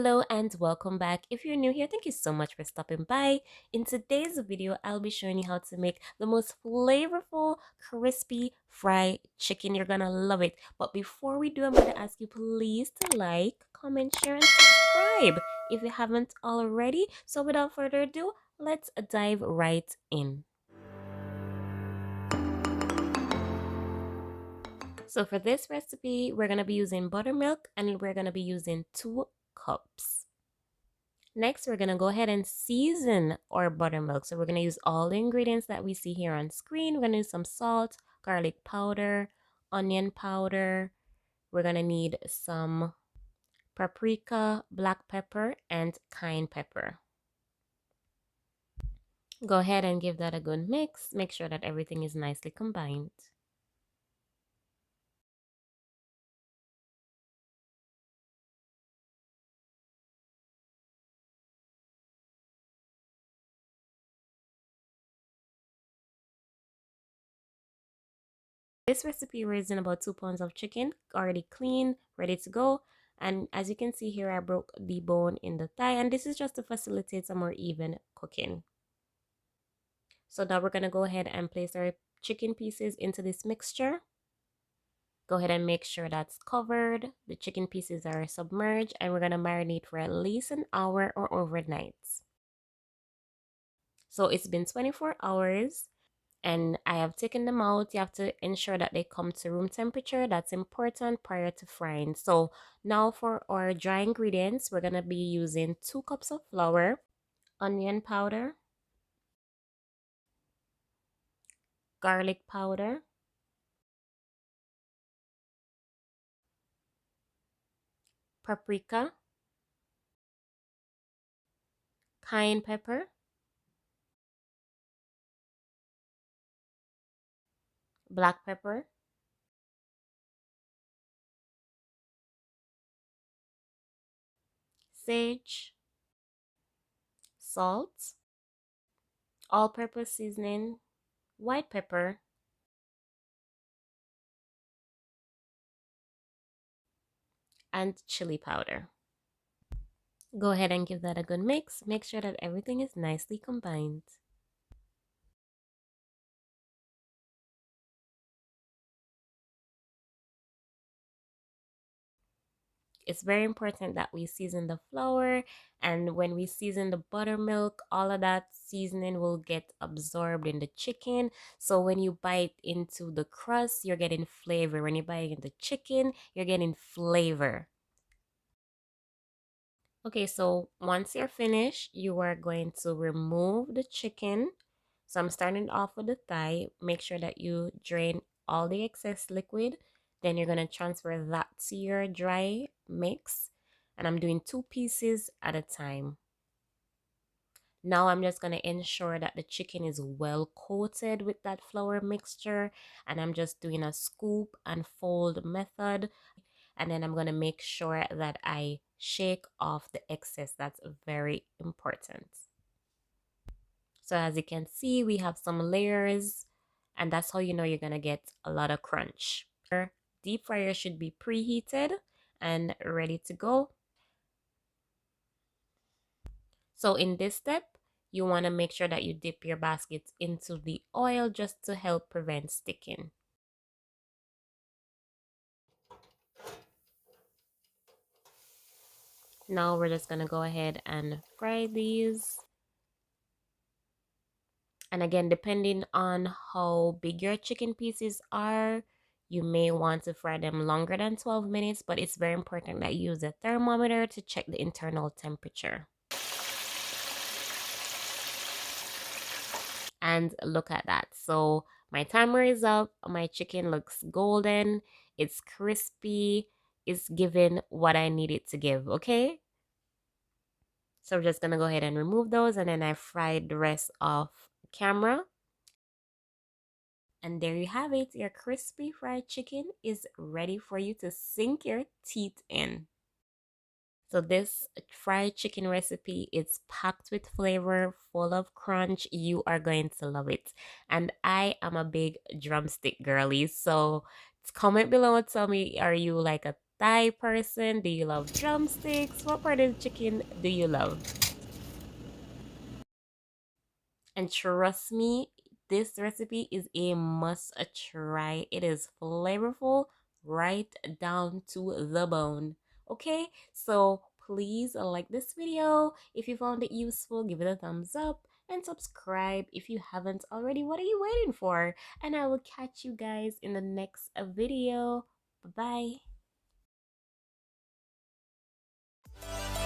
Hello and welcome back. If you're new here, thank you so much for stopping by. In today's video, I'll be showing you how to make the most flavorful, crispy fried chicken. You're gonna love it. But before we do, I'm gonna ask you please to like, comment, share, and subscribe if you haven't already. So without further ado, let's dive right in. So for this recipe, we're gonna be using buttermilk and we're gonna be using 2 cups. Next, we're going to go ahead and season our buttermilk. So we're going to use all the ingredients that we see here on screen. We're going to use some salt, garlic powder, onion powder. We're going to need some paprika, black pepper, and cayenne pepper. Go ahead and give that a good mix. Make sure that everything is nicely combined. This recipe we're using about 2 pounds of chicken, already clean, ready to go. And as you can see here, I broke the bone in the thigh, and this is just to facilitate some more even cooking. So now we're going to go ahead and place our chicken pieces into this mixture. Go ahead and make sure that's covered. The chicken pieces are submerged, and we're going to marinate for at least an hour or overnight. So it's been 24 hours and I have taken them out. You have to ensure that they come to room temperature. That's important prior to frying. So now for our dry ingredients, we're going to be using 2 cups of flour, onion powder, garlic powder, paprika, cayenne pepper, black pepper, sage, salt, all-purpose seasoning, white pepper, and chili powder. Go ahead and give that a good mix. Make sure that everything is nicely combined. It's very important that we season the flour, and when we season the buttermilk, all of that seasoning will get absorbed in the chicken. So when you bite into the crust, you're getting flavor. When you bite into chicken, you're getting flavor. Okay, so once you're finished, you are going to remove the chicken. So I'm starting off with the thigh. Make sure that you drain all the excess liquid. Then you're going to transfer that to your dry mix. And I'm doing 2 pieces at a time. Now I'm just going to ensure that the chicken is well coated with that flour mixture. And I'm just doing a scoop and fold method. And then I'm going to make sure that I shake off the excess. That's very important. So as you can see, we have some layers, and that's how you know you're going to get a lot of crunch. Your deep fryer should be preheated and ready to go. So in this step, you want to make sure that you dip your baskets into the oil just to help prevent sticking. Now we're just going to go ahead and fry these. And again, depending on how big your chicken pieces are, you may want to fry them longer than 12 minutes, but it's very important that you use a thermometer to check the internal temperature. And look at that. So my timer is up. My chicken looks golden. It's crispy. It's giving what I need it to give, okay? So we're just going to go ahead and remove those, and then I fried the rest off camera. And there you have it. Your crispy fried chicken is ready for you to sink your teeth in. So this fried chicken recipe is packed with flavor, full of crunch. You are going to love it. And I am a big drumstick girly. So comment below and tell me, are you like a thigh person? Do you love drumsticks? What part of chicken do you love? And trust me, this recipe is a must try. It is flavorful right down to the bone. Okay, so please like this video. If you found it useful, give it a thumbs up and subscribe if you haven't already. What are you waiting for? And I will catch you guys in the next video. Bye bye.